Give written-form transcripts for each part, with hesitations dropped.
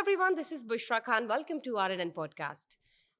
everyone, this is Bushra Khan. Welcome to RNN Podcast.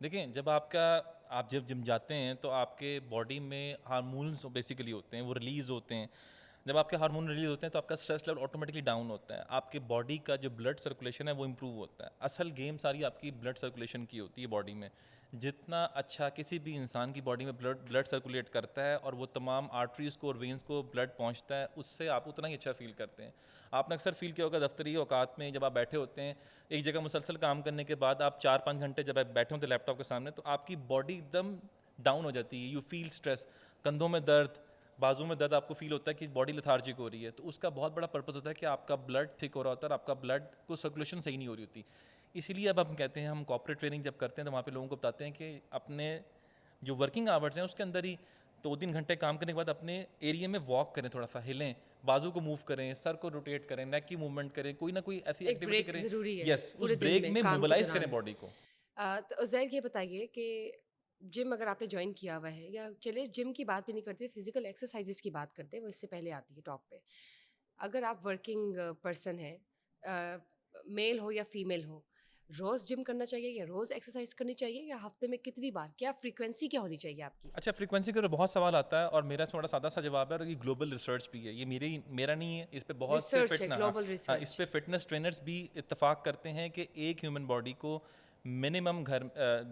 دیکھیں جب آپ جب جم جاتے ہیں تو آپ کے باڈی میں ہارمونس بیسیکلی ہوتے ہیں، وہ ریلیز ہوتے ہیں. جب آپ کے ہارمون ریلیز ہوتے ہیں تو آپ کا اسٹریس لیول آٹومیٹکلی ڈاؤن ہوتا ہے، آپ کے باڈی کا جو بلڈ سرکولیشن ہے وہ امپروو ہوتا ہے. اصل گیم ساری آپ کی بلڈ سرکولیشن کی ہوتی ہے باڈی میں. جتنا اچھا کسی بھی انسان کی باڈی میں بلڈ سرکولیٹ کرتا ہے اور وہ تمام آرٹریز کو اور وینس کو بلڈ پہنچتا ہے، اس سے آپ اتنا ہی اچھا فیل کرتے ہیں. آپ نے اکثر فیل کیا ہوگا دفتری اوقات میں جب آپ بیٹھے ہوتے ہیں ایک جگہ مسلسل کام کرنے کے بعد آپ 4-5 گھنٹے جب آپ بیٹھے ہوتے ہیں لیپ ٹاپ کے سامنے تو آپ کی باڈی ایک دم ڈاؤن ہو جاتی ہے. یو فیل اسٹریس، کندھوں میں درد، بازو میں درد، آپ کو فیل ہوتا ہے کہ باڈی لیتھارجک ہو رہی ہے. تو اس کا بہت بڑا پرپز ہوتا ہے کہ آپ کا بلڈ تھک ہو رہا ہوتا ہے اور آپ کا بلڈ کو سرکولیشن صحیح نہیں ہو رہی ہوتی. اسی لیے اب ہم کہتے ہیں، ہم کارپوریٹ ٹریننگ جب کرتے ہیں تو وہاں پہ لوگوں کو بتاتے ہیں کہ اپنے جو ورکنگ آورس ہیں اس کے اندر ہی 2-3 گھنٹے کام کرنے کے بعد اپنے ایریا میں واک کریں، تھوڑا سا ہلیں، بازو کو موو کریں، سر کو روٹیٹ کریں، نیک کی موومنٹ کریں، کوئی نہ کوئی ایسی ایک ایکٹیویٹی بریک کریں. ضروری ہے یس، اس پورے دن بریک میں میں کام کے موبلائز کریں دوران. باڈی کو. تو زید یہ بتائیے کہ جم اگر آپ نے جوائن کیا ہوا ہے، یا چلے جم کی بات بھی نہیں کرتے، فزیکل ایکسرسائزز کی بات کرتے ہیں، وہ اس سے پہلے آتی ہے ٹاپ پہ. اگر آپ ورکنگ پرسن ہیں، میل ہو یا فیمیل ہو، روز جم کرنا چاہیے یا روز ایکسرسائز کرنی چاہیے، یا ہفتے میں کتنی بار، کیا فریکوینسی کیا ہونی چاہیے آپ کی؟ اچھا، فریکوینسی کا بہت سوال آتا ہے اور میرا اس میں بڑا سادہ سا جواب ہے، اور یہ گلوبل ریسرچ بھی ہے، یہ میرا نہیں ہے. اس پہ بہت سے ریسرچ ہے، گلوبل اس ریسرچ. پہ فٹنس ٹرینرز بھی اتفاق کرتے ہیں کہ ایک ہیومن باڈی کو منیمم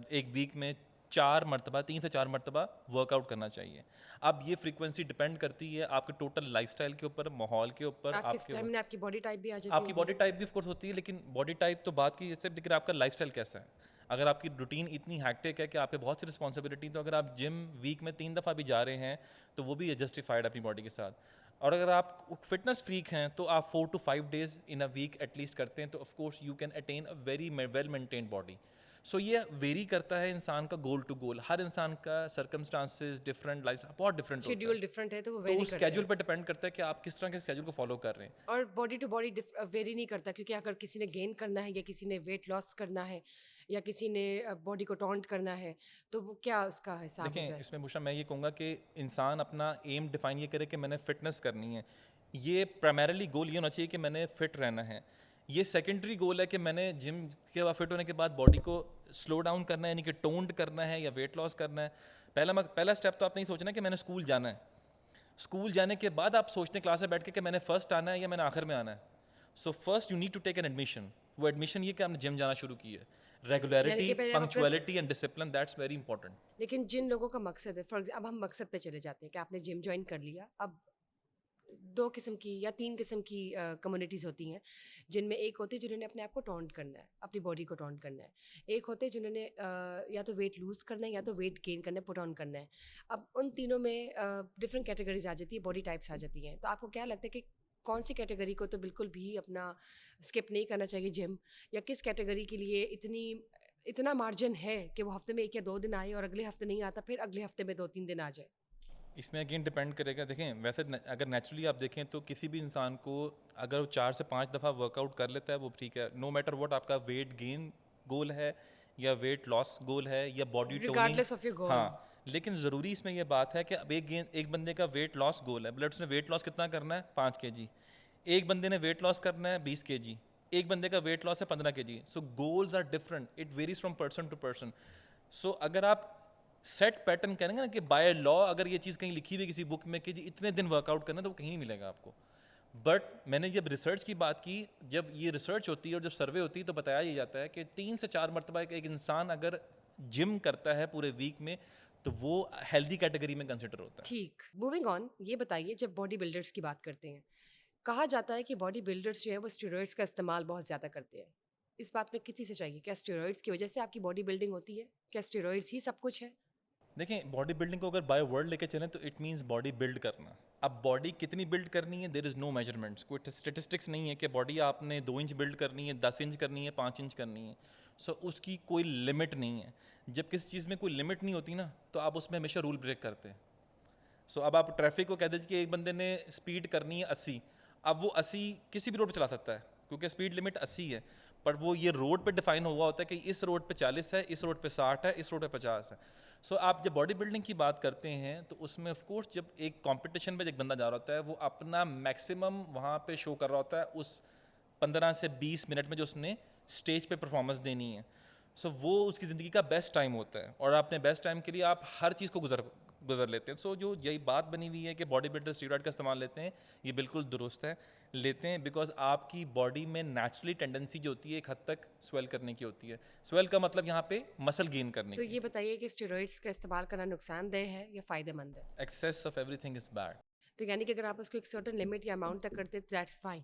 ایک ویک میں 3 سے 4 مرتبہ ورک آؤٹ کرنا چاہیے. اب یہ فریکوینسی ڈپینڈ کرتی ہے آپ کے ٹوٹل لائف اسٹائل کے اوپر، ماحول کے اوپر، آپ کے آپ کے اسٹیمنا، آپ کی باڈی ٹائپ بھی آ جاتی آپ کی ہوگی. باڈی ٹائپ بھی آف کورس ہوتی ہے. لیکن باڈی ٹائپ تو بات کی جیسے، لیکن آپ کا لائف اسٹائل کیسا ہے. اگر آپ کی روٹین اتنی ہیکٹک ہے کہ آپ کے بہت سی رسپانسبلٹی، تو اگر آپ جم ویک میں 3 دفعہ بھی جا رہے ہیں تو وہ بھی جسٹیفائڈ اپنی باڈی کے ساتھ. اور اگر آپ فٹنس فریک ہیں تو آپ 4 to 5 days in a week at least کرتے ہیں، تو of course you can attain a very well maintained body. So یہ ویری کرتا ہے انسان کا گول ٹو گول. ہر انسان کا سرکمسٹانسز ڈفرینٹ، لائف بہت ڈفرینٹ ہوتا ہے. شیڈیول ڈفرینٹ ہے تو وہ تو ویری اس کرتا ہے. اسکیجول پہ ڈپینڈ کرتا ہے کہ آپ کس طرح کے اسکیجول کو فالو کر رہے ہیں. اور باڈی ٹو باڈی ویری نہیں کرتا، کیونکہ اگر کسی نے گین کرنا ہے یا کسی نے ویٹ لاس کرنا ہے یا کسی نے باڈی کو ٹونٹ کرنا ہے، تو وہ کیا اس کا حساب دیکھیں ہوتا ہے؟ اس میں بوشا میں یہ کہوں گا کہ انسان اپنا ایم ڈیفائن یہ کرے کہ میں نے فٹنس کرنی ہے. یہ پرائمریلی گول یہ ہونا چاہیے کہ میں نے فٹ رہنا ہے. یہ سیکنڈری گول ہے کہ میں نے جم کے بعد فٹ ہونے کے بعد باڈی کو سلو ڈاؤن کرنا ہے، یعنی کہ ٹونڈ کرنا ہے یا ویٹ لاس کرنا ہے. پہلا اسٹیپ تو آپ نے یہ سوچنا ہے کہ میں نے اسکول جانا ہے. اسکول جانے کے بعد آپ سوچتے ہیں کلاس میں بیٹھ کے کہ میں نے فرسٹ آنا ہے یا میں نے آخر میں آنا ہے. So first you need to take an admission. وہ ایڈمیشن یہ کہ آپ نے جم جانا شروع کی ہے. یعنی ریگولیرٹی، کہ پہلے آپ اپنا punctuality and discipline, that's very important. لیکن جن لوگوں کا مقصد ہے، اب ہم مقصد پہ چلے جاتے ہیں کہ آپ نے جم جوائن کر لیا. اب 2 قسم کی یا 3 قسم کی کمیونٹیز ہوتی ہیں، جن میں ایک ہوتی ہے جنہوں نے اپنے آپ کو ٹونٹ کرنا ہے، اپنی باڈی کو ٹونٹ کرنا ہے. ایک ہوتے ہیں جنہوں نے یا تو ویٹ لوز کرنا ہے یا تو ویٹ گین کرنا ہے، پٹ آن کرنا ہے. اب ان تینوں میں ڈفرینٹ کیٹیگریز آ جاتی ہے، باڈی ٹائپس آ جاتی ہیں. تو آپ کو کیا لگتا ہے کہ کون سی کیٹیگری کو تو بالکل بھی اپنا اسکپ نہیں کرنا چاہیے جم، یا کس کیٹیگری کے لیے اتنا مارجن ہے کہ وہ ہفتے میں 1 یا 2 دن آئے اور اگلے ہفتے نہیں آتا، پھر اگلے ہفتے میں 2-3 دن آ جائے؟ اس میں اگین ڈپینڈ کرے گا. دیکھیں ویسے اگر نیچرلی آپ دیکھیں تو کسی بھی انسان کو اگر وہ 4 سے 5 دفعہ ورک آؤٹ کر لیتا ہے وہ ٹھیک ہے. نو میٹر واٹ آپ کا ویٹ گین گول ہے یا ویٹ لاس گول ہے یا body toning. Regardless of your goal. ہاں، لیکن ضروری اس میں یہ بات ہے کہ اب ایک بندے کا ویٹ لاس گول ہے، بلڈ اس نے ویٹ لاس کتنا کرنا ہے 5 kg. ایک بندے نے ویٹ لاس کرنا ہے 20 kg. ایک بندے کا ویٹ لاس ہے 15 kg. So goals are different, it varies from person to person. So اگر آپ سیٹ پیٹرن کریں گے نا کہ بائی لا اگر یہ چیز کہیں لکھی ہوئی کسی بک میں کہ جی اتنے دن ورک آؤٹ کرنا ہے، تو وہ کہیں نہیں ملے گا آپ کو. بٹ میں نے جب ریسرچ کی بات کی، جب یہ ریسرچ ہوتی ہے اور جب سروے ہوتی ہے تو بتایا یہ جاتا ہے کہ 3 سے 4 مرتبہ ایک انسان اگر جم کرتا ہے پورے ویک میں تو وہ ہیلدی کیٹیگری میں کنسیڈر ہوتا ہے. ٹھیک، موونگ آن. یہ بتائیے، جب باڈی بلڈرس کی بات کرتے ہیں، کہا جاتا ہے کہ باڈی بلڈرس جو ہے وہ اسٹیرائڈس کا استعمال بہت زیادہ کرتے ہیں. اس بات میں کسی سے چاہیے، کیا اسٹیرائڈس کی وجہ سے آپ کی باڈی بلڈنگ ہوتی ہے؟ کیا اسٹیرائڈس ہی سب کچھ ہے؟ دیکھیں باڈی بلڈنگ کو اگر بائی ورڈ لے کے چلیں تو اٹ مینس باڈی بلڈ کرنا. اب باڈی کتنی بلڈ کرنی ہے، دیر از نو میجرمنٹس. کوئی اسٹیٹسٹکس نہیں ہے کہ باڈی آپ نے 2 انچ بلڈ کرنی ہے، 10 انچ کرنی ہے، 5 انچ کرنی ہے. سو اس کی کوئی لمٹ نہیں ہے. جب کسی چیز میں کوئی لمٹ نہیں ہوتی نا تو آپ اس میں ہمیشہ رول بریک کرتے ہیں. سو اب آپ ٹریفک کو کہہ دیجیے کہ ایک بندے نے اسپیڈ کرنی ہے 80. اب وہ 80 کسی بھی روڈ پہ چلا سکتا ہے کیونکہ اسپیڈ لمٹ 80 ہے. پر وہ یہ روڈ پہ ڈیفائن ہوا ہوتا ہے کہ اس روڈ پہ 40 ہے، اس روڈ پہ 60 ہے، اس روڈ پہ 50 ہے. سو آپ جب باڈی بلڈنگ کی بات کرتے ہیں تو اس میں آف کورس جب ایک کمپٹیشن میں ایک بندہ جا رہا ہوتا ہے وہ اپنا میکسیمم وہاں پہ شو کر رہا ہوتا ہے اس 15 سے 20 منٹ میں جو اس نے اسٹیج پہ پرفارمنس دینی ہے. سو وہ اس کی زندگی کا بیسٹ ٹائم ہوتا ہے اور اپنے بیسٹ ٹائم کے لیے آپ ہر چیز کو گزر لیتے ہیں. سو جو یہی بات بنی ہوئی ہے کہ باڈی بلڈر اسٹیرائڈ کا استعمال لیتے ہیں, یہ بالکل درست ہے, لیتے ہیں بیکاز آپ کی باڈی میں نیچرلی ٹینڈنسی جو ہوتی ہے ایک حد تک سویل کرنے کی ہوتی ہے. سویل کا مطلب یہاں پہ مسل گین کرنے تو کی. یہ بتائیے کہ اسٹیرائڈس کا استعمال کرنا نقصان دہ ہے یا فائدہ مند ہے؟ Access of every thing is bad. تو یعنی کہ اگر آپ اس کو ایک سرٹن لمٹ یا اماؤنٹ تک کرتے تو دیٹس فائن.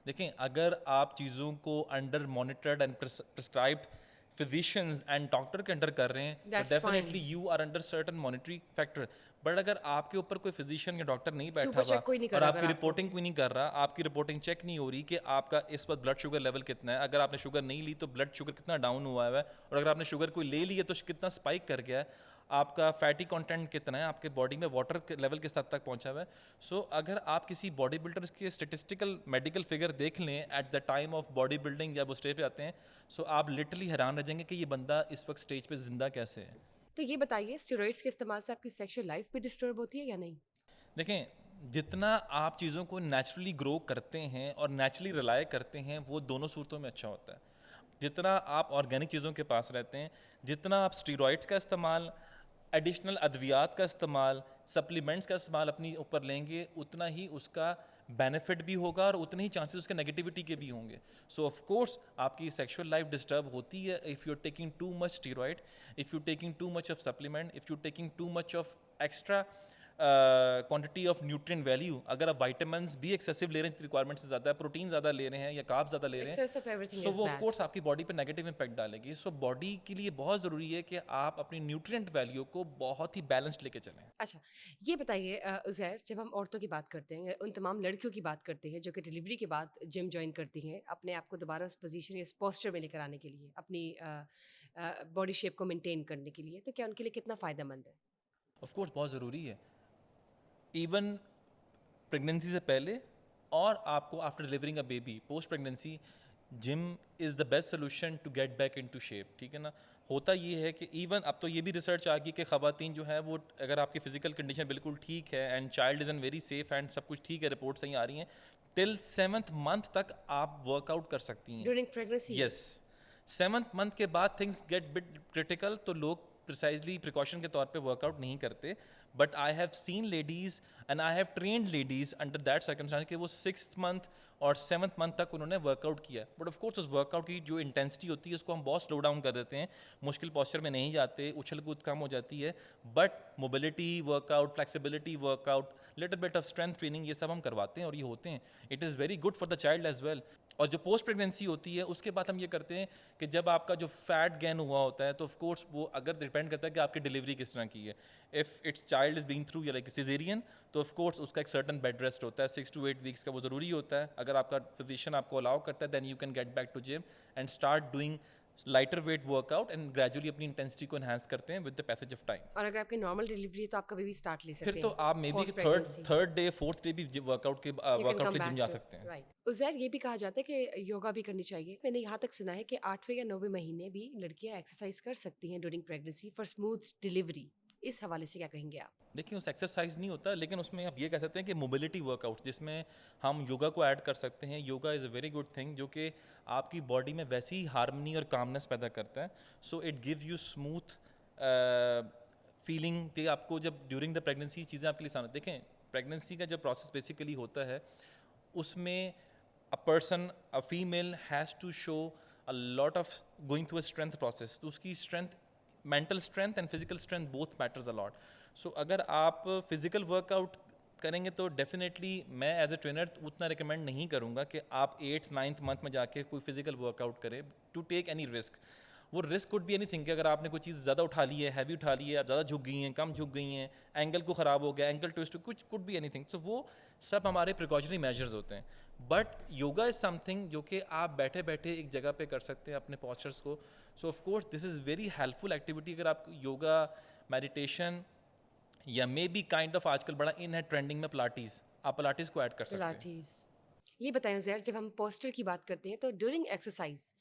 دیکھیں اگر آپ چیزوں کو under monitored and prescribed physicians and doctor کے انڈر کر رہے ہیں تو That's definitely fine. You are under certain monitory factor. But اگر آپ کے اوپر کوئی فزیشین یا ڈاکٹر نہیں بیٹھا سپر ہوا چیک کوئی نہیں اور کر رہا آپ کی اگر آپ کو. رپورٹنگ کوئی نہیں کر رہا, آپ کی رپورٹنگ چیک نہیں ہو رہی کہ آپ کا اس وقت بلڈ شوگر لیول کتنا ہے, اگر آپ نے شوگر نہیں لی تو بلڈ شوگر کتنا ڈاؤن ہوا ہے, اور اگر آپ نے شوگر کوئی لے لی ہے تو کتنا اسپائک کر گیا ہے, آپ کا فیٹی کانٹینٹ کتنا ہے, آپ کے باڈی میں واٹر لیول کس حد تک پہنچا ہوا ہے. سو اگر آپ کسی باڈی بلڈر کے اسٹیٹسٹیکل میڈیکل فگر دیکھ لیں at the time of body building یا وہ اسٹیج پہ آتے ہیں, سو آپ لٹرلی حیران رہ جائیں گے کہ یہ بندہ اس وقت اسٹیج پہ زندہ کیسے ہے. تو یہ بتائیے اسٹیرائڈس کے استعمال سے آپ کی سیکشل لائف بھی ڈسٹرب ہوتی ہے یا نہیں؟ دیکھیں جتنا آپ چیزوں کو نیچرلی گرو کرتے ہیں اور نیچرلی ریلائی کرتے ہیں وہ دونوں صورتوں میں اچھا ہوتا ہے. جتنا آپ آرگینک چیزوں کے پاس رہتے ہیں, جتنا آپ اسٹیرائڈس کا استعمال, ایڈیشنل ادویات کا استعمال, سپلیمنٹس کا استعمال اپنی اوپر لیں گے, اتنا ہی اس کا بینیفٹ بھی ہوگا اور اتنے ہی چانسز اس کے نیگیٹیوٹی کے بھی ہوں گے. سو آف کورس آپ کی سیکشل لائف ڈسٹرب ہوتی ہے if you are taking too much steroid, if you taking too much of supplement, if you taking too much of extra quantity of nutrient value. اگر آپ وائٹامنس بھی excessive لے رہے ہیں, ریکوائرمنٹ سے زیادہ, پروٹین زیادہ لے رہے ہیں یا کارب زیادہ لے رہے ہیں, excess of everything so is وہ آف بیڈ. کورس آپ کی باڈی پہ نیگیٹو امپیکٹ ڈالے گی. سو باڈی کے لیے بہت ضروری ہے کہ آپ اپنی نیوٹرینٹ ویلیو کو بہت ہی بیلنسڈ لے کے چلیں. اچھا یہ بتائیے عزیر, جب ہم عورتوں کی بات کرتے ہیں, ان تمام لڑکیوں کی بات کرتے ہیں جو کہ ڈلیوری کے بعد جم جوائن کرتی ہیں اپنے آپ کو دوبارہ اس پوزیشن یا اس پوسچر میں لے کر آنے کے لیے, اپنی باڈی شیپ کو مینٹین کرنے کے لیے, تو کیا ان کے لیے کتنا فائدہ مند ہے؟ آف کورس بہت ضروری ہے, ایون پریگنینسی سے پہلے اور آپ کو after delivering a baby, post pregnancy gym is the best solution to get back in to shape. ٹھیک ہے نا. ہوتا یہ ہے کہ ایون اب تو یہ بھی ریسرچ آ گئی کہ خواتین جو ہے وہ اگر آپ کی فزیکل کنڈیشن بالکل ٹھیک ہے and child is in very safe and سب کچھ ٹھیک ہے, رپورٹ صحیح آ رہی ہیں, ٹل 7th month تک آپ ورک آؤٹ کر سکتی ہیں. During pregnancy? یس, 7th month کے بعد تھنگس گیٹ بٹ کرٹیکل, تو لوگ پرسائزلی پریکاشن کے طور پہ ورک آؤٹ نہیں کرتے. But I have seen ladies and I have trained ladies under that circumstance کہ وہ 6th month اور 7th month تک انہوں نے ورک آؤٹ کیا. بٹ آف کورس اس ورک آؤٹ کی جو انٹینسٹی ہوتی ہے اس کو ہم بہت سلو ڈاؤن کر دیتے ہیں, مشکل پوسچر میں نہیں جاتے, اچھل کود کم ہو جاتی ہے, but mobility work out, flexibility work out, little bit of strength training, یہ سب ہم کرواتے ہیں اور یہ ہوتے ہیں. It is very good for the child as well. اور جو پوسٹ پریگنینسی ہوتی ہے اس کے بعد ہم یہ کرتے ہیں کہ جب آپ کا جو فیٹ گین ہوا ہوتا ہے تو آف کورس وہ اگر ڈپینڈ کرتا ہے کہ آپ کی ڈلیوری کس طرح کی ہے. If it's child is being through یا لائک سیزیرین تو آف کورس اس کا ایک سرٹن بیڈ ریسٹ ہوتا ہے, 6 to 8 weeks کا, وہ ضروری ہوتا ہے. اگر آپ کا فزیشین آپ کو الاؤ کرتا ہے then you can get back to gym and start doing lighter weight work out and gradually اپنی انٹینسٹی کو انہینس کرتے ہیں with the passage of time. اور اگر آپ کی نارمل ڈلیوری ہے تو آپ کبھی بھی اسٹارٹ لے سکتے ہیں, پھر تو آپ may be third day fourth day بھی ورک آؤٹ کے جم جا سکتے ہیں. رائٹ. عزیر یہ بھی کہا جاتا ہے کہ یوگا بھی کرنی چاہیے. میں نے یہاں تک سنا ہے کہ 8ویں یا 9ویں مہینے بھی لڑکیاں ایکسرسائز کر سکتی ہیں during pregnancy for smooth delivery. اس حوالے سے کیا کہیں گے آپ؟ دیکھیں اس ایکسرسائز نہیں ہوتا, لیکن اس میں آپ یہ کہہ سکتے ہیں کہ موبلٹی ورک آؤٹ جس میں ہم یوگا کو ایڈ کر سکتے ہیں. یوگا از اے ویری گڈ تھنگ جو کہ آپ کی باڈی میں ویسی ہارمنی اور کامنس پیدا کرتا ہے. So it give you smooth feeling کہ آپ کو جب ڈیورنگ دا پریگنینسی چیزیں آپ کے لیے آسان. دیکھیں پریگنینسی کا جو پروسیس بیسیکلی ہوتا ہے اس میں a person, a female has to show a lot of going through a strength process. تو اس کی strength, mental strength and physical strength both matters a lot. So اگر آپ فزیکل ورک آؤٹ کریں گے تو ڈیفینیٹلی میں ایز اے ٹرینر اتنا ریکمینڈ نہیں کروں گا کہ آپ 8th 9th month میں جا کے کوئی فزیکل ورک آؤٹ کرے ٹو ٹیک اینی رسک. وہ رسک کوڈ بھی اینی تھنگ کہ اگر آپ نے کوئی چیز زیادہ اٹھا لی ہے, ہیوی اٹھا لی ہے, آپ زیادہ جھک گئی ہیں, کم جھک گئی ہیں, اینگل کو خراب ہو گیا, اینکل ٹوسٹ, کچھ کوڈ بھی اینی تھنگ. تو وہ سب ہمارے پریکاشنری میجرز ہوتے ہیں. But yoga is some thing جو کہ آپ بیٹھے بیٹھے ایک جگہ پہ کر سکتے ہیں اپنے پوسچرس کو. So of course this is very helpful activity. اگر آپ یوگا, میڈیٹیشن یا مے بی کائنڈ آف آج کل بڑا ان ہے ٹرینڈنگ میں پلاٹیز, آپ پلاٹیز کو ایڈ کر سکتے ہیں. پلاٹیز. یہ بتائیں زیر, جب ہم پوسچر کی بات کرتے ہیں تو ڈیورنگ ایکسرسائز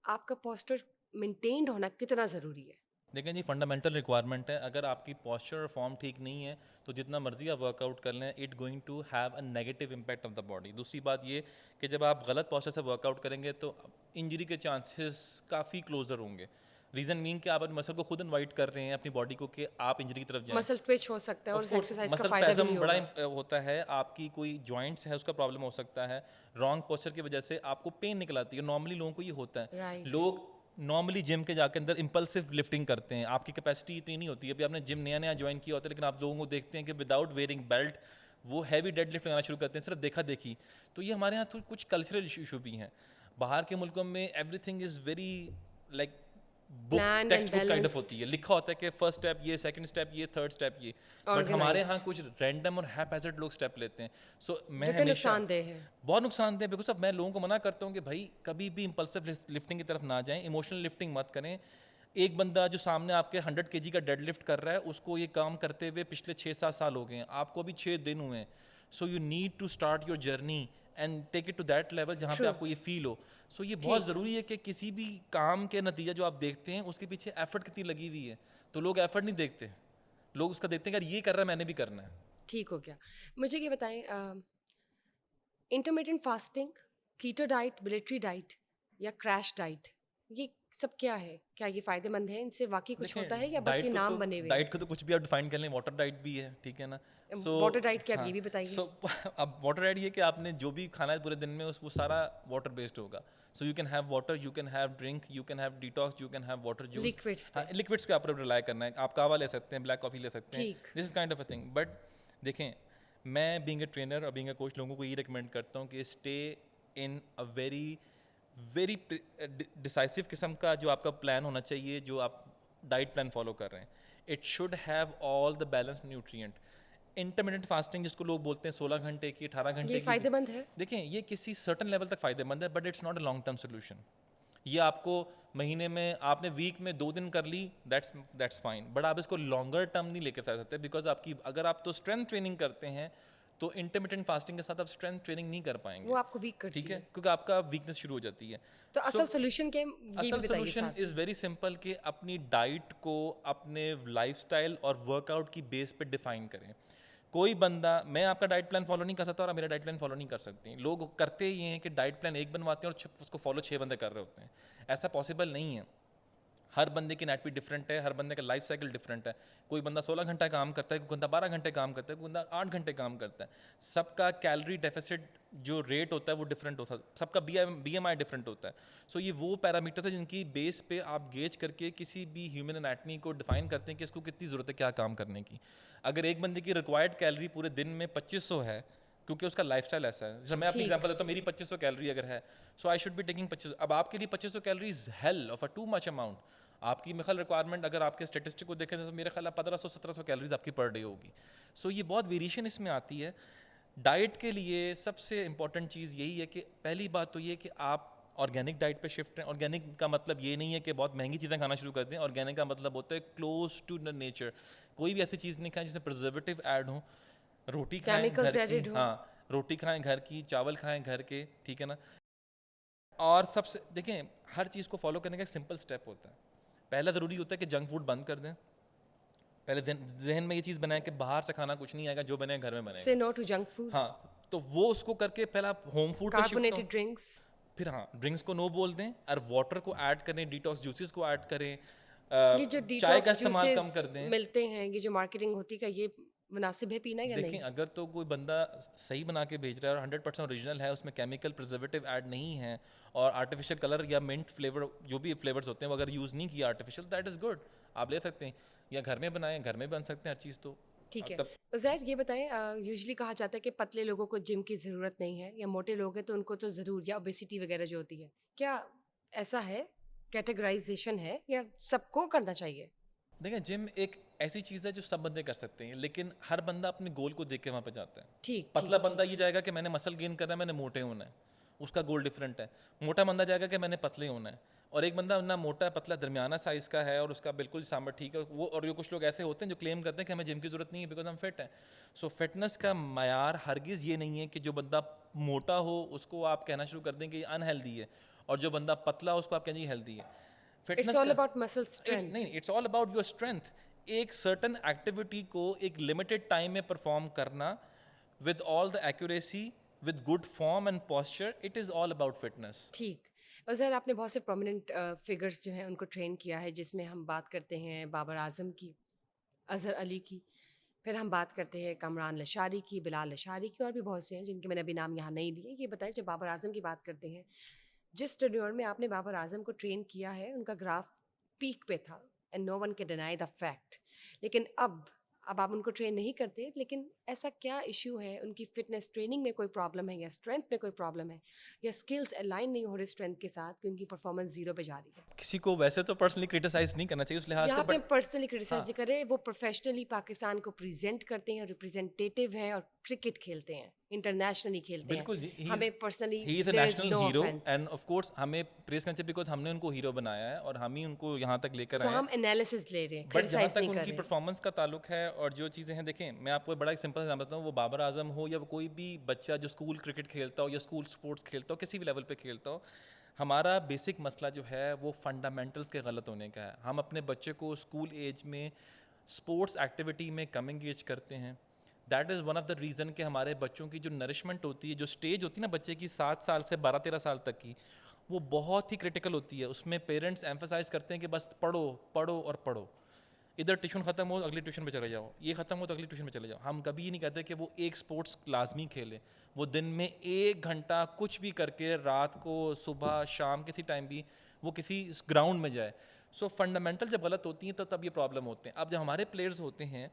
آپ کا پوسچر مینٹینڈ ہونا کتنا ضروری ہے؟ دیکھیں جی فنڈامنٹل ریکوائرمنٹ ہے. اگر آپ کی پوسچر اور فارم ٹھیک نہیں ہے تو جتنا مرضی آپ ورک آؤٹ کر لیں it going to have a negative impact of the body. دوسری بات یہ کہ جب آپ غلط پوسچر سے ورک آؤٹ کریں گے تو انجری کے چانسز کافی کلوزر ہوں گے. ریزن مین کہ آپ اپنے مسل کو خود انوائٹ کر رہے ہیں اپنی باڈی کو کہ آپ انجری کی طرف جائیں. مسل ٹویچ ہو سکتا ہے اور آف اس کورس ایکسرسائز کا مسل فائدہ بھی اسپیزم نہیں بڑا ہوگا. ہوتا ہے, آپ کی کوئی جوائنٹس ہے اس کا پرابلم ہو سکتا ہے, رانگ پوسچر کی وجہ سے آپ کو پین نکل آتی ہے. نارملی لوگوں کو یہ ہوتا ہے. رائٹ. لوگ نارملی جم کے جا کے اندر امپلسو لفٹنگ کرتے ہیں, آپ کی کیپیسٹی اتنی نہیں ہوتی ہے. ابھی آپ نے جم نیا جوائن کیا ہوتا ہے لیکن آپ لوگوں کو دیکھتے ہیں کہ وداؤٹ ویئرنگ بیلٹ وہ ہیوی ڈیڈ لفٹ لگانا شروع کرتے ہیں صرف دیکھا دیکھی. تو یہ ہمارے یہاں تو کچھ کلچرل ایشو بھی ہیں. باہر کے ملکوں میں every thing is very like book Planned and text book kind of balanced. ہوتی ہے, لکھا ہوتا ہے کہ فرسٹ اسٹیپ یہ, سیکنڈ اسٹیپ یہ, تھرڈ اسٹیپ یہ. بٹ ہمارے یہاں Organized. کچھ رینڈم اور ہیپ ہیزرڈ لوگ اسٹیپ لیتے ہیں. سو میں جو کہ ہمیشہ نقصان دہ ہے. بہت نقصان دہ, بیکاز اب میں لوگوں کو منع کرتا ہوں کہ بھائی کبھی بھی امپلسو لفٹنگ کی طرف نہ جائیں, ایموشنل لفٹنگ مت کریں. ایک بندہ جو سامنے آپ کے 100 kg کا ڈیڈ لفٹ کر رہا ہے اس کو یہ کام کرتے ہوئے پچھلے 6-7 سال ہو گئے ہیں, آپ کو ابھی 6 دن ہوئے ہیں. So you need to start your journey and take it to that level جہاں پہ True. آپ کو یہ فیل ہو. سو یہ بہت ضروری ہے کہ کسی بھی کام کے نتیجہ جو آپ دیکھتے ہیں اس کے پیچھے ایفرٹ کتنی لگی ہوئی ہے. تو لوگ ایفرٹ نہیں دیکھتے, لوگ اس کا دیکھتے ہیں کہ یہ کر رہا ہے میں نے بھی کرنا ہے. ٹھیک ہو گیا. مجھے یہ بتائیں, intermittent fasting, keto diet, military diet یا کریش ڈائٹ, یہ سب کیا ہے؟ کیا یہ فائدہ مند ہے؟ ان سے واقعی کچھ ہوتا ہے یا بس یہ نام بنے ہوئے ہیں؟ ڈائٹ کو تو کچھ بھی آپ ڈیفائن کر لیں, واٹر ڈائٹ بھی ہے, ٹھیک ہے نا. سو واٹر ڈائٹ کیا, یہ بھی بتائیے. سو اب واٹر ڈائٹ یہ کہ آپ نے جو بھی کھانا ہے پورے دن میں وہ سارا واٹر بیسڈ ہوگا. So you can have water, you can have drink, you can have detox, you can have water juice. Liquids پہ. لکوڈس پہ آپ ریلائی کرنا ہے. آپ کہوا لے سکتے ہیں, بلیک کافی لے سکتے ہیں, ٹھیک. This is kind of a thing. But دیکھیں میں بینگ اے ٹرینر اور بینگ اے کوچ لوگوں کو یہ ریکمینڈ کرتا ہوں کہ اسٹے ان اے ویری ڈیسائسو قسم کا جو آپ کا پلان ہونا چاہیے, جو آپ ڈائٹ پلان فالو کر رہے ہیں. It should have all the balance nutrient. Intermediate fasting جس کو لوگ بولتے ہیں 16 گھنٹے کی, 18 گھنٹے یہ کی, فائدہ مند ہے؟ دیکھیں یہ کسی سرٹن لیول تک فائدہ مند ہے but it's not a long term solution. یہ آپ کو مہینے میں, آپ نے ویک میں 2 دن کر لی, دیٹس فائن, بٹ آپ اس کو لانگر ٹرم نہیں لے کے چل سکتے. بیکاز آپ کی اگر آپ تو اسٹرینتھ ٹریننگ کرتے ہیں تو انٹرمیڈینٹ فاسٹنگ کے ساتھ آپ اسٹرینتھ ٹریننگ نہیں کر پائیں گے, وہ آپ کو ویک کرتی ٹھیک ہے, کیونکہ آپ کا ویکنس شروع ہو جاتی ہے. تو اصل سولوشن کیا ہے یہ بھی اصل بتائیے سولوشن ساتھ. از ویری سمپل کہ اپنی ڈائٹ کو اپنے لائف اسٹائل اور ورک آؤٹ کی بیس پہ ڈیفائن کریں. کوئی بندہ, میں آپ کا ڈائٹ پلان فالو نہیں کر سکتا اور آپ میرا ڈائٹ پلان فالو نہیں کر سکتے. لوگ کرتے یہ ہیں کہ ڈائٹ پلان ایک بنواتے ہیں اور اس کو فالو 6 بندے کر رہے ہوتے ہیں. ایسا پاسبل نہیں ہے. ہر بندے کی نیٹ بھی ڈفرینٹ ہے, ہر بندے کا لائف سائیکل ڈفرینٹ ہے. کوئی بندہ 16 گھنٹہ کام کرتا ہے, کوئی بندہ 12 گھنٹے کام کرتا ہے, کوئی بندہ 8 گھنٹے کام کرتا ہے. سب کا کیلری ڈیفیسٹ جو ریٹ ہوتا ہے وہ ڈفرینٹ ہوتا ہے, سب کا بی ایم آئی ڈفرینٹ ہوتا ہے. سو یہ وہ پیرامیٹر ہے جن کی بیس پہ آپ گیج کر کے کسی بھی ہیومن انیٹمی کو ڈیفائن کرتے ہیں کہ اس کو کتنی ضرورت ہے کیا کام کرنے کی. اگر ایک بندے کی ریکوائرڈ کیلری پورے دن میں 2500 ہے کیونکہ اس کا لائف اسٹائل ایسا ہے, جیسے میں اپنی ایگزامپل دیتا ہوں, میری 2500 کیلری اگر ہے, so I should be taking 2500. اب آپ کے لیے 2500 calories hell of a too much amount. آپ کی میرے ریکوائرمنٹ اگر آپ کے اسٹیٹسٹک کو دیکھیں تو میرے خیال 1500-1700 کیلریز آپ کی پر ڈے ہوگی. سو یہ بہت ویریشن اس میں آتی ہے. ڈائٹ کے لیے سب سے امپورٹنٹ چیز یہی ہے کہ پہلی بات تو یہ کہ آپ آرگینک ڈائٹ پہ شفٹ ہیں. آرگینک کا مطلب یہ نہیں ہے کہ بہت مہنگی چیزیں کھانا شروع کر دیں. آرگینک کا مطلب ہوتا ہے کلوز ٹو دا نیچر. کوئی بھی ایسی چیز نہیں کھائیں جس میں پرزرویٹو ایڈ ہوں. روٹی کھائیں گھر کی, ہاں روٹی کھائیں گھر کی, چاول کھائیں گھر کے, ٹھیک ہے نا. اور سب سے دیکھیں ہر چیز کو فالو کرنے کا ایک سمپل اسٹیپ ہوتا ہے. پہلا ضروری ہوتا ہے کہ جنک فوڈ بند کر دیں. پہلے ذہن میں یہ چیز بنائیں کہ باہر سے کھانا کچھ نہیں آئے گا, جو بنے گھر میں بنے گا. سے نو ٹو جنک فوڈ. ہاں تو وہ اس کو کر کے پہلا ہوم فوڈ پہ شفٹ ہو. کاربونیٹڈ ڈرنکس, پھر ہاں ڈرنکس کو نو بول دیں اور واٹر کو ایڈ کریں, ڈیٹاکس جوسز کو ایڈ کریں, یہ جو چائے کا ڈیٹاکس استعمال کم جوسز کر دیں. ملتے ہیں, یہ جو مارکیٹنگ ہوتی ہے, یہ مناسب ہے پینا یا نہیں؟ دیکھیں اگر تو کوئی بندہ صحیح بنا کے بھیج رہا ہے اور 100% اوریجنل ہے, اس میں کیمیکل پرزرویٹو ایڈ نہیں ہے اور آرٹیفیشیل کلر یا منٹ فلیور جو بھی فلیورز ہوتے ہیں وہ اگر یوز نہیں کیا آرٹیفیشیل, دیٹ از گڈ, آپ لے سکتے ہیں. یا گھر میں بنائیں, گھر میں بن سکتے ہیں ہر چیز. تو ٹھیک ہے. عزیر یہ بتائیں, یوزلی کہا جاتا ہے کہ پتلے لوگوں کو جم کی ضرورت نہیں ہے, یا موٹے لوگ ہیں تو ان کو تو ضرور, یا اوبیسٹی وغیرہ جو ہوتی ہے, کیا ایسا ہے, کیٹیگرائزیشن ہے, یا سب کو کرنا چاہیے؟ دیکھیں جم ایک ایسی چیز ہے جو سب بندے کر سکتے ہیں, لیکن ہر بندہ اپنے گول کو دیکھ کے وہاں پہ جاتا ہے. ٹھیک. پتلا بندہ یہ جائے گا کہ میں نے مسل گین کرنا ہے, میں نے موٹے ہونا ہے, اس کا گول ڈفرینٹ ہے. موٹا بندہ جائے گا کہ میں نے پتلے ہونا ہے. اور ایک بندہ نہ موٹا ہے, پتلا درمیانہ سائز کا ہے اور اس کا بالکل سامر ٹھیک ہے وہ. اور یہ کچھ لوگ ایسے ہوتے ہیں جو کلیم کرتے ہیں کہ ہمیں جم کی ضرورت نہیں ہے بیکاز ہم فٹ ہیں. سو فٹنس کا معیار ہرگز یہ نہیں ہے کہ جو بندہ موٹا ہو اس کو آپ کہنا شروع کر دیں کہ یہ ان ہیلدی ہے, اور جو بندہ پتلا ہو اس کو آپ کہیں گے ہیلدی ہے. It's all about muscle strength. نہیں it's all about your strength. ایک سرٹن ایکٹیویٹی کو ایک لمیٹڈ ٹائم میں پرفارم کرنا with all the accuracy, with good form and posture, it is all about fitness. ٹھیک. اور سر آپ نے بہت سے پرومیننٹ فگرس جو ہیں ان کو ٹرین کیا ہے, جس میں ہم بات کرتے ہیں بابر اعظم کی, اظہر علی کی, پھر ہم بات کرتے ہیں کامران لشاری کی, بلال لشاری کی, اور بھی بہت سے ہیں جن کے میں نے ابھی نام یہاں نہیں لیے. یہ بتائیں جب بابر اعظم کی بات کرتے ہیں, جس ٹرینیور میں آپ نے بابر اعظم کو ٹرین کیا ہے ان کا گراف پیک پہ تھا, and no one can deny the fact. لیکن اب آپ ان کو ٹرین نہیں کرتے, لیکن ایسا کیا ایشو ہے, ان کی فٹنس ٹریننگ میں کوئی پرابلم ہے, یا اسٹرینتھ میں کوئی پرابلم ہے, یا اسکلس الائن نہیں ہو رہے اسٹرینتھ کے ساتھ کہ ان کی پرفارمنس زیرو پہ جا رہی ہے؟ کسی کو ویسے تو پرسنلی کرٹیسائز نہیں کرنا چاہیے اس لحاظ سے, یہاں پہ بٹ پرسنلی کرٹیسائز نہیں کرے, وہ پروفیشنلی پاکستان کو پریزنٹ کرتے ہیں, ریپرزینٹیو ہیں, اور کرکٹ کھیلتے ہیں, انٹرنیشنلی کھیلتے ہیں. بالکل ہمیں personally he is a national hero, and of course ہمیں پریز کرنا چاہیے بیکاز ہم نے ان کو ہیرو بنایا ہے اور ہم ہی ان کو یہاں تک لے کر آئے ہیں. ہم انالیسس لے رہے ہیں, بٹ جہاں کرٹیسائز تک نہیں ان کر کی رہے. پرفارمنس کا تعلق ہے اور جو چیزیں ہیں, دیکھیں میں آپ کو بڑا ایک سمپل ایگزامپل بتاؤں, وہ بابر اعظم ہو یا کوئی بھی بچہ جو اسکول کرکٹ کھیلتا ہو یا اسکول اسپورٹس کھیلتا ہو, کسی بھی لیول پہ کھیلتا ہو, ہمارا بیسک مسئلہ جو ہے وہ فنڈامنٹلس کے غلط ہونے کا ہے. ہم اپنے بچے کو اسکول ایج میں اسپورٹس ایکٹیویٹی میں کم انگیج کرتے ہیں. That is one of the reason کہ ہمارے بچوں کی جو نرشمنٹ ہوتی ہے, جو اسٹیج ہوتی ہے نا بچے کی 7 سال سے 12-13 سال تک کی, وہ بہت ہی کرٹیکل ہوتی ہے. اس میں پیرنٹس ایمفسائز کرتے ہیں کہ بس پڑھو پڑھو اور پڑھو, ادھر ٹیوشن ختم ہو اگلی ٹیوشن پہ چلے جاؤ, یہ ختم ہو تو اگلی ٹیوشن پہ چلے جاؤ. ہم کبھی یہ نہیں کہتے کہ وہ ایک اسپورٹس لازمی کھیلے, وہ دن میں 1 گھنٹہ کچھ بھی کر کے رات کو صبح شام کسی ٹائم بھی وہ کسی گراؤنڈ میں جائے. سو فنڈامنٹل جب غلط ہوتی ہیں تو تب یہ پرابلم ہوتے ہیں. اب جب ہمارے پلیئرز ہوتے ہیں,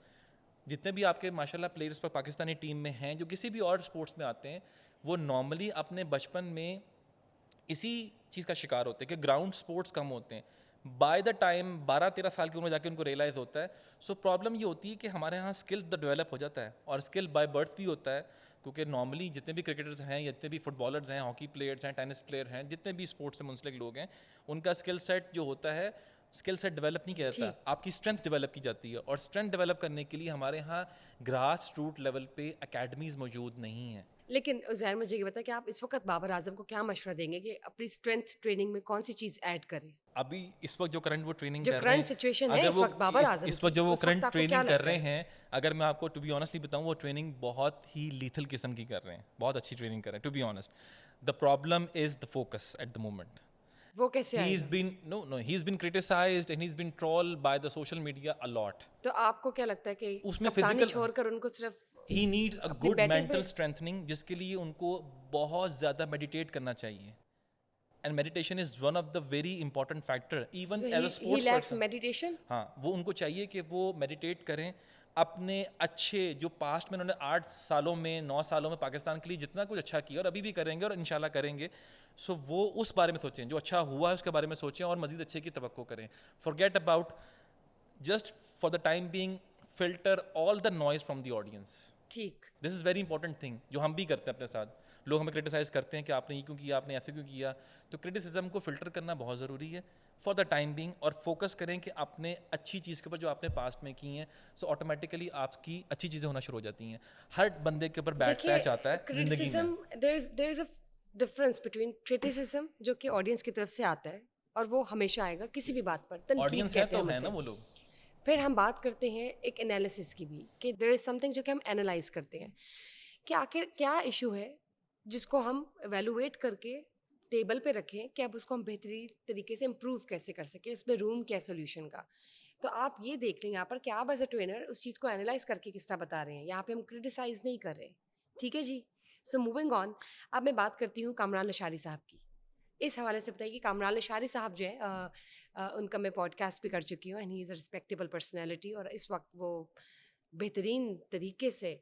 جتنے بھی آپ کے ماشاء اللہ پلیئرس پر پاکستانی ٹیم میں ہیں جو کسی بھی اور اسپورٹس میں آتے ہیں, وہ نارملی اپنے بچپن میں اسی چیز کا شکار ہوتے ہیں کہ گراؤنڈ اسپورٹس کم ہوتے ہیں. بائی دا ٹائم 12-13 سال کی عمر جا کے ان کو ریئلائز ہوتا ہے. سو پرابلم یہ ہوتی ہے کہ ہمارے یہاں اسکل تو ڈیولپ ہو جاتا ہے, اور اسکل بائی برتھ بھی ہوتا ہے, کیونکہ نارملی جتنے بھی کرکٹرز ہیں, جتنے بھی فٹ بالرز ہیں, ہاکی پلیئرز ہیں, ٹینس پلیئر ہیں, جتنے بھی اسپورٹس سے منسلک لوگ ہیں, ان کا اسکل سیٹ جو ہوتا ہے اسکل سیٹ ڈیولپ نہیں کیا جاتا, آپ کی اسٹرینتھ ڈیولپ کی جاتی ہے. اور اسٹرینتھ ڈیولپ کرنے کے لیے ہمارے یہاں گراس روٹ لیول پہ اکیڈمیز موجود نہیں ہیں. لیکن زہر مجھے یہ بتا کہ آپ اس وقت بابر اعظم کو کیا مشورہ دیں گے کہ اپنی اسٹرینتھ ٹریننگ میں کون سی چیز ایڈ کرے؟ ابھی اس وقت جو کرنٹ وہ ٹریننگ جو کر رہے ہیں, کرنٹ سچویشن ہے اگر اس وہ وقت بابر اعظم اس وقت جو وہ کرنٹ ٹریننگ کر رہے ہیں, ہیں, اگر میں آپ کو ٹو بی آنیسٹلی بتاؤں, وہ ٹریننگ بہت ہی لیتھل قسم کی کر رہے ہیں, بہت اچھی ٹریننگ کر رہے ہیں to be honest. The problem is the focus at the moment. وہ کیسے آئے گا؟ he's been criticized and he's been trolled by the social media a lot. تو آپ کو کیا لگتا ہے کہ اس میں کپتانی physical چھوڑ کر ان کو صرف he needs a good mental strengthening, جس کے لیے ان کو بہت زیادہ میڈیٹیٹ کرنا چاہیے. And meditation is one of the very important factor even as a sports person. Meditation, ہاں, وہ ان کو چاہیے کہ وہ میڈیٹیٹ کریں اپنے اچھے جو پاسٹ میں انہوں نے 8 سالوں میں 9 سالوں میں پاکستان کے لیے جتنا کچھ اچھا کیا اور ابھی بھی کریں گے اور انشاءاللہ کریں گے. سو وہ اس بارے میں سوچیں, جو اچھا ہوا ہے اس کے بارے میں سوچیں اور مزید اچھے کی توقع کریں. forget about just for the time being filter all the noise from the audience. ٹھیک. This is very important thing جو ہم بھی کرتے ہیں اپنے ساتھ. لوگ ہمیں کرٹیسائز کرتے ہیں کہ آپ نے یہ کیوں کیا, آپ نے ایسے کیوں کیا. تو کرٹیسزم کو فلٹر کرنا بہت ضروری ہے فار دا ٹائم بینگ, اور فوکس کریں کہ اپنے اچھی چیز کے اوپر جو آپ نے پاسٹ میں کی ہیں. سو آٹومیٹیکلی آپ کی اچھی چیزیں ہونا شروع ہو جاتی ہیں. ہر بندے کے اوپر بیڈ پیچ آتا ہے زندگی میں. there is a difference between criticism جو کہ آڈینس کی طرف سے آتا ہے, اور وہ ہمیشہ آئے گا کسی بھی بات پر, تنقید آڈینس ہے کہتے ہیں تو ہم ہے نا اسے. وہ لوگ. پھر ہم بات کرتے ہیں ایک انالیسس کی بھی, کہ دیر از سم تھنگ جو کہ ہم انالائز کرتے ہیں کہ آخر کیا ایشو ہے جس کو ہم ایویلویٹ کر کے ٹیبل پہ رکھیں کہ اب اس کو ہم بہترین طریقے سے امپروو کیسے کر سکیں, اس میں روم کیا سولوشن کا. تو آپ یہ دیکھ لیں یہاں پر کہ آپ ایز اے ٹرینر اس چیز کو انالائز کر کے کس طرح بتا رہے ہیں. یہاں پہ ہم کرٹیسائز نہیں کر رہے, ٹھیک ہے جی. سو موونگ آن, اب میں بات کرتی ہوں کامران لشاری صاحب کی. اس حوالے سے بتائیے کہ کامران لشاری صاحب جو ہیں, ان کا میں پوڈ کاسٹ بھی کر چکی ہوں, and he is a respectable personality, اور اس وقت وہ بہترین طریقے سے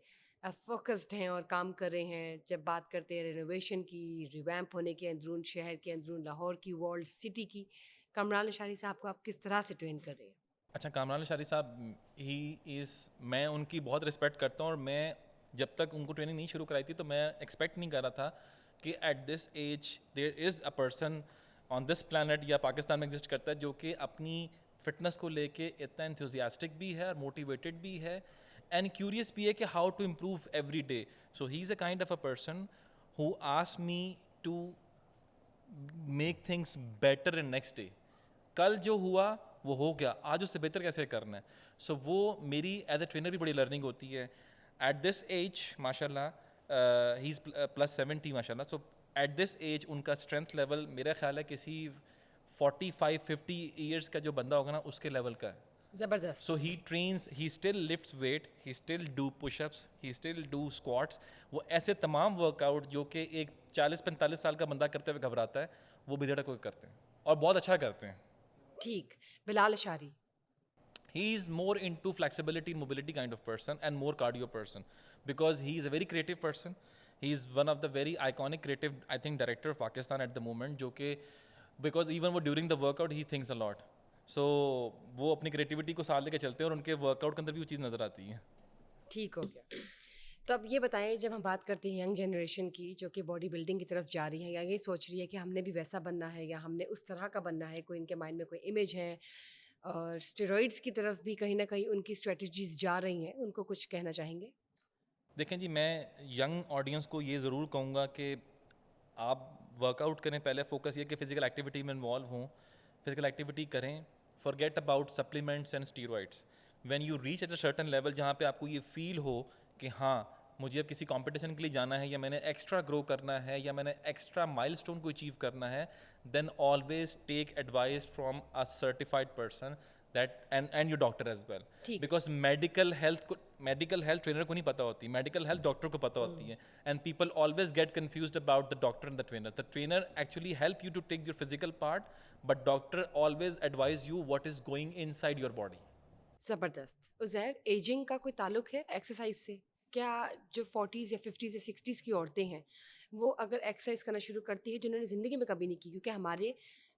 فوکسڈ ہیں اور کام کر رہے ہیں. جب بات کرتے ہیں رینوویشن کی, ریویمپ ہونے کے, اندرون شہر کے, اندرون لاہور کی, ورلڈ سٹی کی, کامران لشاری صاحب کو آپ کس طرح سے ٹرین کر رہے ہیں؟ اچھا, کامران لشاری صاحب میں ان کی بہت رسپیکٹ کرتا ہوں, اور میں جب تک ان کو ٹریننگ نہیں شروع کرائی تھی تو میں ایکسپیکٹ نہیں کر رہا تھا کہ at this age there is a person on this plant یا پاکستان میں ایگزسٹ کرتا ہے جو کہ اپنی فٹنس کو لے کے اتنا انتھوزیاسٹک بھی ہے اور موٹیویٹڈ بھی ہے اینڈ کیوریس بھی ہے کہ how to improve every day. So he is a kind of a person who ask me to make things better in next day. کل جو ہوا وہ ہو گیا, آج اس سے بہتر کیسے کرنا ہے. سو وہ میری ایز اے ٹرینر بھی بڑی لرننگ ہوتی ہے. ایٹ دس ایج ماشاء اللہ ہی از +70 ماشاء اللہ. سو ایٹ دس ایج ان کا اسٹرینتھ لیول میرا خیال ہے کسی 45-50 ایئرس کا جو بندہ ہوگا نا اس کے لیول کا ہے. زبردست. So he trains, he still lifts weight, he still do push ups, he still do squats. وہ ایسے تمام ورک آؤٹ جو کہ ایک 40-45 سال کا بندہ کرتے ہوئے گھبراتا ہے, وہ بھی کو کرتے ہیں اور بہت اچھا کرتے ہیں. ٹھیک. بلال اشاری. He is more into flexibility and mobility kind of person and more cardio person because he is a very creative person. He is one of the very iconic creative, I think, director of Pakistan at the moment, جو کہ because even during the workout he thinks a lot. So وہ اپنی creativity کو ساتھ لے کے چلتے ہیں اور ان کے ورک آؤٹ کے اندر بھی وہ چیز نظر آتی ہے. ٹھیک ہو گیا. تو اب یہ بتائیں, جب ہم بات کرتے ہیں ینگ جنریشن کی جو کہ باڈی بلڈنگ کی طرف جا رہی ہے یا یہ سوچ رہی ہے کہ ہم نے بھی ویسا بننا ہے یا ہم نے اس طرح کا بننا ہے, کوئی ان کے مائنڈ میں کوئی امیج ہے اور اسٹیرائڈس کی طرف بھی کہیں نہ کہیں ان کی اسٹریٹجیز جا رہی ہیں, ان کو کچھ کہنا چاہیں گے؟ دیکھیں جی, میں ینگ آڈینس کو یہ ضرور کہوں گا کہ آپ ورک آؤٹ کریں. پہلے فوکس یہ کہ فزیکل ایکٹیویٹی میں انوالو ہوں, فزیکل ایکٹیویٹی کریں. forget about supplements and steroids. when you reach at a certain level جہاں پہ آپ کو یہ فیل ہو کہ ہاں مجھے اب کسی کمپٹیشن کے لیے جانا ہے یا میں نے ایکسٹرا گرو کرنا ہے یا میں نے ایکسٹرا مائل اسٹون کو اچیو کرنا ہے, then always take advice from a certified person that and your doctor as well, because medical health trainer کو نہیں پتہ ہوتی, medical health doctor کو پتہ ہوتی ہے. and people always get confused about the doctor and the trainer actually help you to take your physical part, but doctor always advise you what is going inside your body. زبردست. Uzair, ageing کا کوئی تعلق ہے exercise سے؟ کیا جو 40s یا 50s یا 60s کی عورتیں ہیں وہ اگر ایکسرسائز کرنا شروع کرتی ہے جنہوں نے زندگی میں کبھی نہیں کی, کیونکہ ہمارے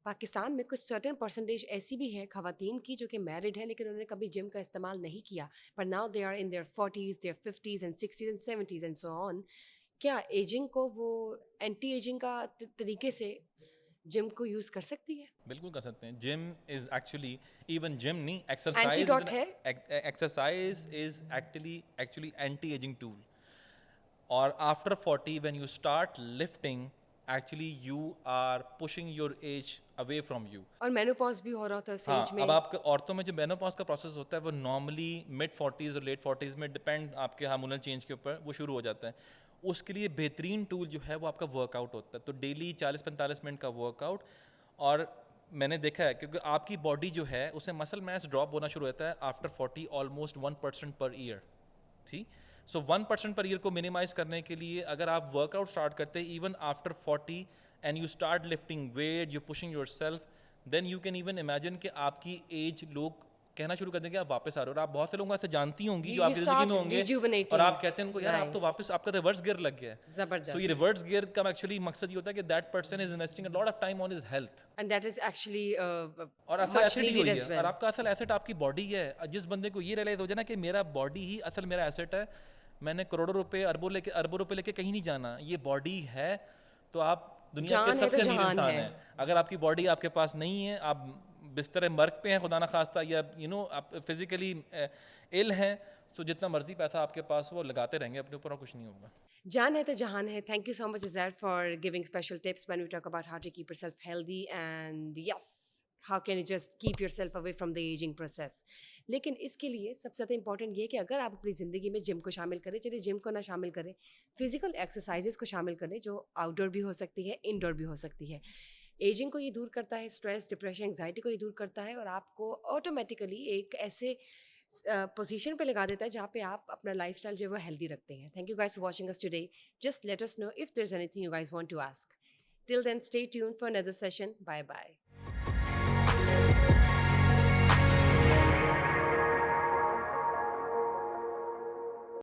پاکستان میں کچھ سرٹن پرسنٹیج ایسی بھی ہیں خواتین کی جو کہ میرڈ ہیں لیکن انہوں نے کبھی جم کا استعمال نہیں کیا, پر now they are in their 40s, their 50s and 60s and 70s and so on. کیا ایجنگ کو وہ اینٹی ایجنگ کا طریقے سے جم کو یوز کر سکتی ہے؟ بالکل کر سکتے ہیں. جم از ایکچولی, ایون جم نہیں, exercise is actually anti ageing tool. اور after 40 when you start lifting, actually you are pushing your age away from you. اور مینوپاز بھی ہو رہا ہوتا ہے اس ایج میں. اب آپ کے عورتوں میں جو مینوپاز کا پروسیس ہوتا ہے وہ نارملی mid 40s اور late 40s میں ڈپینڈ آپ کے ہارمونل چینج کے اوپر وہ شروع ہو جاتا ہے. اس کے لیے بہترین ٹول جو ہے وہ آپ کا ورک آؤٹ ہوتا ہے. تو ڈیلی 40-45 منٹ کا ورک آؤٹ. اور میں نے دیکھا ہے کیونکہ آپ کی باڈی جو ہے اسے مسل میس ڈراپ ہونا شروع ہوتا ہے آفٹر 40 آلموسٹ 1% پر ایئر. ٹھیک. سو 1% پر ایئر کو منیمائز کرنے کے لیے اگر آپ ورک آؤٹ اسٹارٹ کرتے ہیں even after 40 and you start lifting weight, you pushing your self, then you can even imagine کہ آپ کی ایج لوگ کہنا شروع کر دیں کہ آپ واپس آ رہے ہو. اور آپ بہت سے لوگوں سے جانتی ہوں گی جو آپ کی زندگی میں ہوں گے اور آپ کہتے ہیں ان کو یار آپ تو واپس آپ کا ریورس گیئر لگ گیا ہے. سو یہ ریورس گیئر کا ایکچولی مقصد یہ ہوتا ہے کہ that person is investing a lot of time on his health, and that is actually اور اصل ایسٹ ہی ہوئی ہے. اور آپ کا اصل ایسٹ آپ کی باڈی ہے. جس بندے کو یہ ریئلائز ہو جائے نا کہ میرا باڈی ہی اصل میرا ایسٹ ہے, میں نے کروڑوں روپے اربوں روپے لے کے کہیں نہیں جانا, یہ باڈی ہے, تو آپ دنیا کے سب سے امیر انسان ہیں. اگر آپ کی باڈی آپ کے پاس نہیں ہے, آپ بستر مرگ پہ ہیں خدا نخواستہ, یا آپ فزیکلی ill ہیں, تو جتنا مرضی پیسہ آپ کے پاس وہ لگاتے رہیں گے اپنے اوپر اور کچھ نہیں ہوگا. جان ہے تو جہان ہے. Thank you so much Uzair for giving special tips when we talk about how to keep yourself healthy and yes, how can you just keep yourself away from the aging process. لیکن اس کے لیے سب سے زیادہ امپورٹنٹ یہ کہ اگر آپ اپنی زندگی میں جم کو شامل کریں, چلیے جم کو نہ شامل کریں, فزیکل ایکسرسائزز کو شامل کریں جو آؤٹ ڈور بھی ہو سکتی ہے, انڈور بھی ہو سکتی ہے. ایجنگ کو یہ دور کرتا ہے, اسٹریس, ڈپریشن, انگزائٹی کو یہ دور کرتا ہے اور آپ کو آٹومیٹیکلی ایک ایسے پوزیشن پہ لگا دیتا ہے جہاں پہ آپ اپنا لائف اسٹائل جو ہے وہ ہیلدی رکھتے ہیں. Thank you guys for watching us today. Just let us know if there's anything you guys want to ask. Till then, stay tuned for another session. Bye bye.